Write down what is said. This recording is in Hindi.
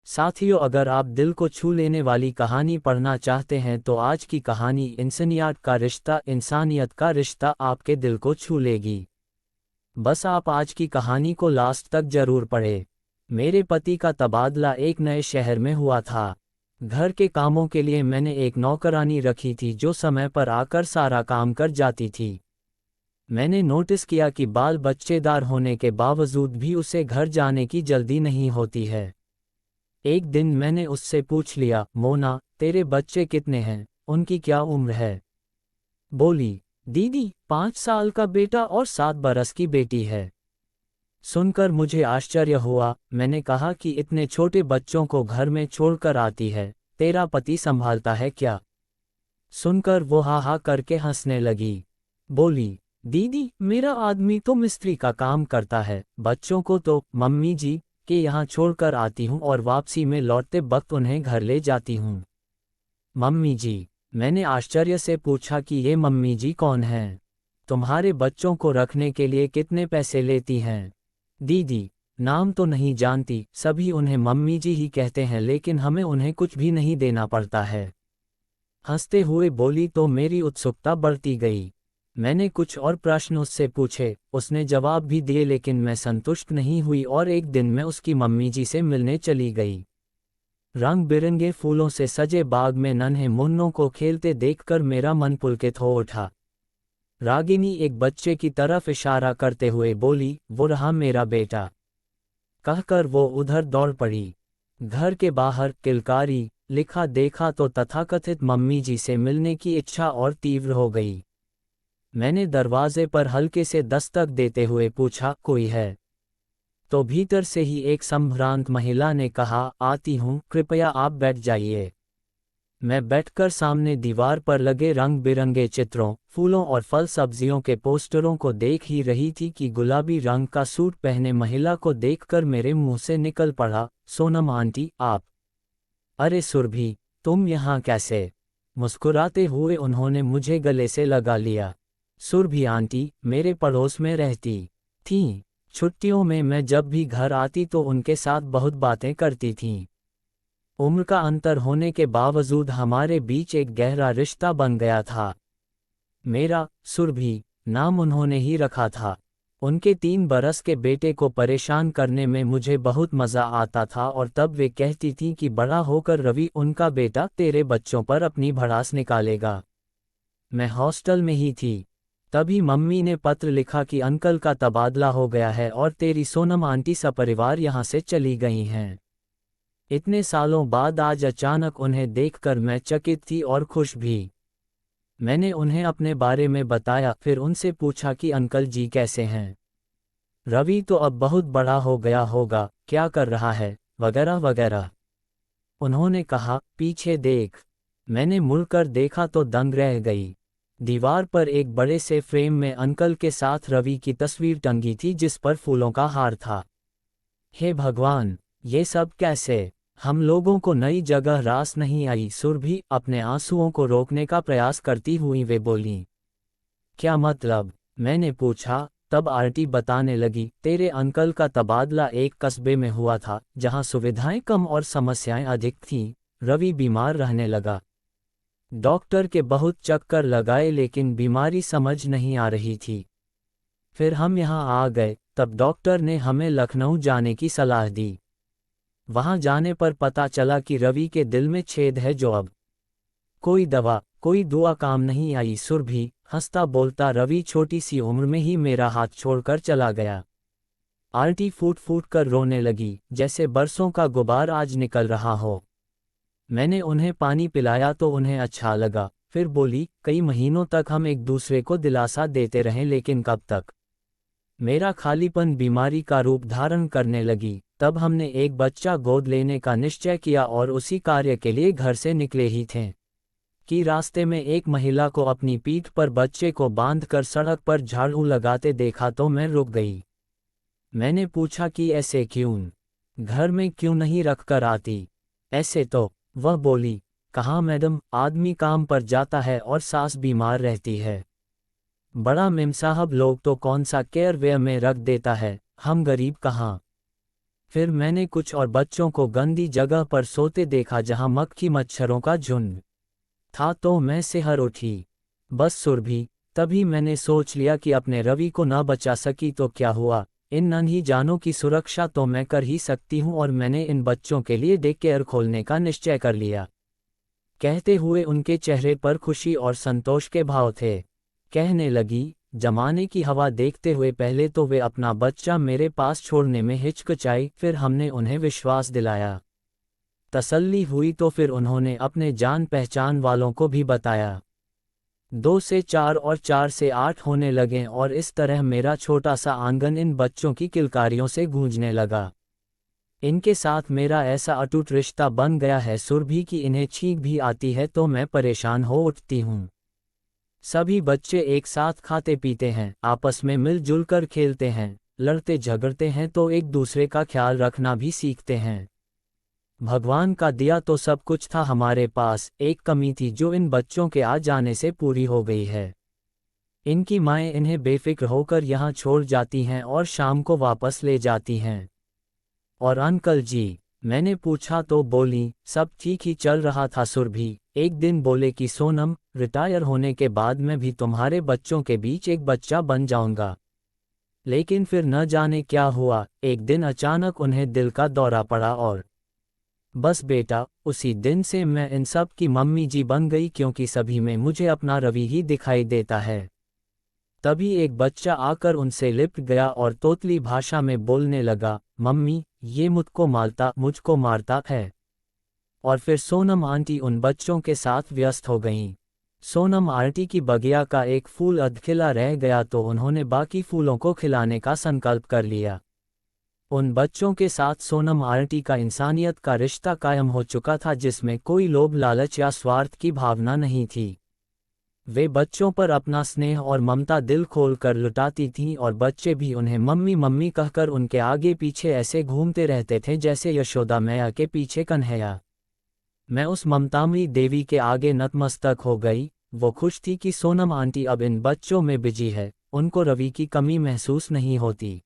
साथियों, अगर आप दिल को छू लेने वाली कहानी पढ़ना चाहते हैं तो आज की कहानी इंसानियत का रिश्ता आपके दिल को छू लेगी। बस आप आज की कहानी को लास्ट तक जरूर पढ़ें। मेरे पति का तबादला एक नए शहर में हुआ था। घर के कामों के लिए मैंने एक नौकरानी रखी थी जो समय पर आकर सारा काम कर जाती थी। मैंने नोटिस किया कि बाल बच्चेदार होने के बावजूद भी उसे घर जाने की जल्दी नहीं होती है। एक दिन मैंने उससे पूछ लिया, मोना, तेरे बच्चे कितने हैं, उनकी क्या उम्र है? बोली, दीदी, 5 साल का बेटा और 7 बरस की बेटी है। सुनकर मुझे आश्चर्य हुआ। मैंने कहा कि इतने छोटे बच्चों को घर में छोड़कर आती है, तेरा पति संभालता है क्या? सुनकर वो हा हा करके हंसने लगी। बोली, दीदी, मेरा आदमी तो मिस्त्री का काम करता है, बच्चों को तो मम्मी जी के यहाँ छोड़कर आती हूँ और वापसी में लौटते वक्त उन्हें घर ले जाती हूँ। मम्मी जी? मैंने आश्चर्य से पूछा कि ये मम्मी जी कौन हैं? तुम्हारे बच्चों को रखने के लिए कितने पैसे लेती हैं? दीदी, नाम तो नहीं जानती, सभी उन्हें मम्मी जी ही कहते हैं, लेकिन हमें उन्हें कुछ भी नहीं देना पड़ता है। हंसते हुए बोली तो मेरी उत्सुकता बढ़ती गई। मैंने कुछ और प्रश्न उससे पूछे, उसने जवाब भी दिए, लेकिन मैं संतुष्ट नहीं हुई और एक दिन मैं उसकी मम्मी जी से मिलने चली गई। रंग बिरंगे फूलों से सजे बाग में नन्हे मुन्नों को खेलते देखकर मेरा मन पुलकित हो उठा। रागिनी एक बच्चे की तरफ इशारा करते हुए बोली, वो रहा मेरा बेटा। कहकर वो उधर दौड़ पड़ी। घर के बाहर किलकारी लिखा देखा तो तथाकथित मम्मी जी से मिलने की इच्छा और तीव्र हो गई। मैंने दरवाजे पर हल्के से दस्तक देते हुए पूछा, कोई है? तो भीतर से ही एक संभ्रांत महिला ने कहा, आती हूँ, कृपया आप बैठ जाइए। मैं बैठकर सामने दीवार पर लगे रंग बिरंगे चित्रों, फूलों और फल सब्जियों के पोस्टरों को देख ही रही थी कि गुलाबी रंग का सूट पहने महिला को देखकर मेरे मुंह से निकल पड़ा, सोनम आंटी, आप? अरे सुरभि, तुम यहाँ कैसे? मुस्कुराते हुए उन्होंने मुझे गले से लगा लिया। सुरभि आंटी मेरे पड़ोस में रहती थीं। छुट्टियों में मैं जब भी घर आती तो उनके साथ बहुत बातें करती थीं। उम्र का अंतर होने के बावजूद हमारे बीच एक गहरा रिश्ता बन गया था। मेरा सुरभि नाम उन्होंने ही रखा था। उनके 3 बरस के बेटे को परेशान करने में मुझे बहुत मज़ा आता था और तब वे कहती थीं कि बड़ा होकर रवि, उनका बेटा, तेरे बच्चों पर अपनी भड़ास निकालेगा। मैं हॉस्टल में ही थी। तभी मम्मी ने पत्र लिखा कि अंकल का तबादला हो गया है और तेरी सोनम आंटी सपरिवार यहाँ से चली गई हैं। इतने सालों बाद आज अचानक उन्हें देखकर मैं चकित थी और खुश भी। मैंने उन्हें अपने बारे में बताया, फिर उनसे पूछा कि अंकल जी कैसे हैं? रवि तो अब बहुत बड़ा हो गया होगा, क्या कर रहा है, वगैरह वगैरह। उन्होंने कहा, पीछे देख। मैंने मुड़कर देखा तो दंग रह गई। दीवार पर एक बड़े से फ्रेम में अंकल के साथ रवि की तस्वीर टंगी थी जिस पर फूलों का हार था। हे भगवान, ये सब कैसे? हम लोगों को नई जगह रास नहीं आई। सुरभि अपने आंसुओं को रोकने का प्रयास करती हुई वे बोलीं। क्या मतलब? मैंने पूछा। तब आरती बताने लगी, तेरे अंकल का तबादला एक कस्बे में हुआ था जहां सुविधाएं कम और समस्याएं अधिक थीं। रवि बीमार रहने लगा। डॉक्टर के बहुत चक्कर लगाए लेकिन बीमारी समझ नहीं आ रही थी। फिर हम यहाँ आ गए। तब डॉक्टर ने हमें लखनऊ जाने की सलाह दी। वहां जाने पर पता चला कि रवि के दिल में छेद है जो अब कोई दवा कोई दुआ काम नहीं आई। सुरभि हंसता बोलता रवि छोटी सी उम्र में ही मेरा हाथ छोड़कर चला गया। आरती फूट फूट कर रोने लगी, जैसे बरसों का गुबार आज निकल रहा हो। मैंने उन्हें पानी पिलाया तो उन्हें अच्छा लगा। फिर बोली, कई महीनों तक हम एक दूसरे को दिलासा देते रहे, लेकिन कब तक? मेरा खालीपन बीमारी का रूप धारण करने लगी। तब हमने एक बच्चा गोद लेने का निश्चय किया और उसी कार्य के लिए घर से निकले ही थे कि रास्ते में एक महिला को अपनी पीठ पर बच्चे को बांधकर सड़क पर झाड़ू लगाते देखा तो मैं रुक गई। मैंने पूछा कि ऐसे क्यों? घर में क्यों नहीं रखकर आती? ऐसे तो वह बोली, कहाँ मैडम, आदमी काम पर जाता है और सास बीमार रहती है। बड़ा मेम साहब लोग तो कौन सा केयर वेयर में रख देता है, हम गरीब कहाँ। फिर मैंने कुछ और बच्चों को गंदी जगह पर सोते देखा जहां मक्खी मच्छरों का झुंड था, तो मैं सिहर उठी। बस सुरभि, तभी मैंने सोच लिया कि अपने रवि को न बचा सकी तो क्या हुआ, इन नन्ही जानों की सुरक्षा तो मैं कर ही सकती हूँ, और मैंने इन बच्चों के लिए डे केयर खोलने का निश्चय कर लिया। कहते हुए उनके चेहरे पर खुशी और संतोष के भाव थे। कहने लगी, जमाने की हवा देखते हुए पहले तो वे अपना बच्चा मेरे पास छोड़ने में हिचकिचाई, फिर हमने उन्हें विश्वास दिलाया। तसल्ली हुई तो फिर उन्होंने अपने जान पहचान वालों को भी बताया। 2 से 4 और 4 से 8 होने लगे, और इस तरह मेरा छोटा सा आंगन इन बच्चों की किलकारियों से गूंजने लगा। इनके साथ मेरा ऐसा अटूट रिश्ता बन गया है सुरभि कि इन्हें छींक भी आती है तो मैं परेशान हो उठती हूँ। सभी बच्चे एक साथ खाते पीते हैं, आपस में मिलजुल कर खेलते हैं, लड़ते झगड़ते हैं तो एक दूसरे का ख्याल रखना भी सीखते हैं। भगवान का दिया तो सब कुछ था हमारे पास, एक कमी थी जो इन बच्चों के आ जाने से पूरी हो गई है। इनकी माएं इन्हें बेफिक्र होकर यहाँ छोड़ जाती हैं और शाम को वापस ले जाती हैं। और अंकल जी, मैंने पूछा तो बोली, सब ठीक ही चल रहा था सुरभि। एक दिन बोले कि सोनम, रिटायर होने के बाद मैं भी तुम्हारे बच्चों के बीच एक बच्चा बन जाऊंगा। लेकिन फिर न जाने क्या हुआ, एक दिन अचानक उन्हें दिल का दौरा पड़ा और बस बेटा, उसी दिन से मैं इन सब की मम्मी जी बन गई, क्योंकि सभी में मुझे अपना रवि ही दिखाई देता है। तभी एक बच्चा आकर उनसे लिपट गया और तोतली भाषा में बोलने लगा, मम्मी, ये मुझको मारता है। और फिर सोनम आंटी उन बच्चों के साथ व्यस्त हो गईं। सोनम आंटी की बगिया का एक फूल अधखिला रह गया तो उन्होंने बाकी फूलों को खिलाने का संकल्प कर लिया। उन बच्चों के साथ सोनम आंटी का इंसानियत का रिश्ता कायम हो चुका था, जिसमें कोई लोभ लालच या स्वार्थ की भावना नहीं थी। वे बच्चों पर अपना स्नेह और ममता दिल खोल कर लुटाती थीं, और बच्चे भी उन्हें मम्मी मम्मी कहकर उनके आगे पीछे ऐसे घूमते रहते थे जैसे यशोदा मैया के पीछे कन्हैया। मैं उस ममतामयी देवी के आगे नतमस्तक हो गई। वो खुश थी कि सोनम आंटी अब इन बच्चों में बिजी है, उनको रवि की कमी महसूस नहीं होती।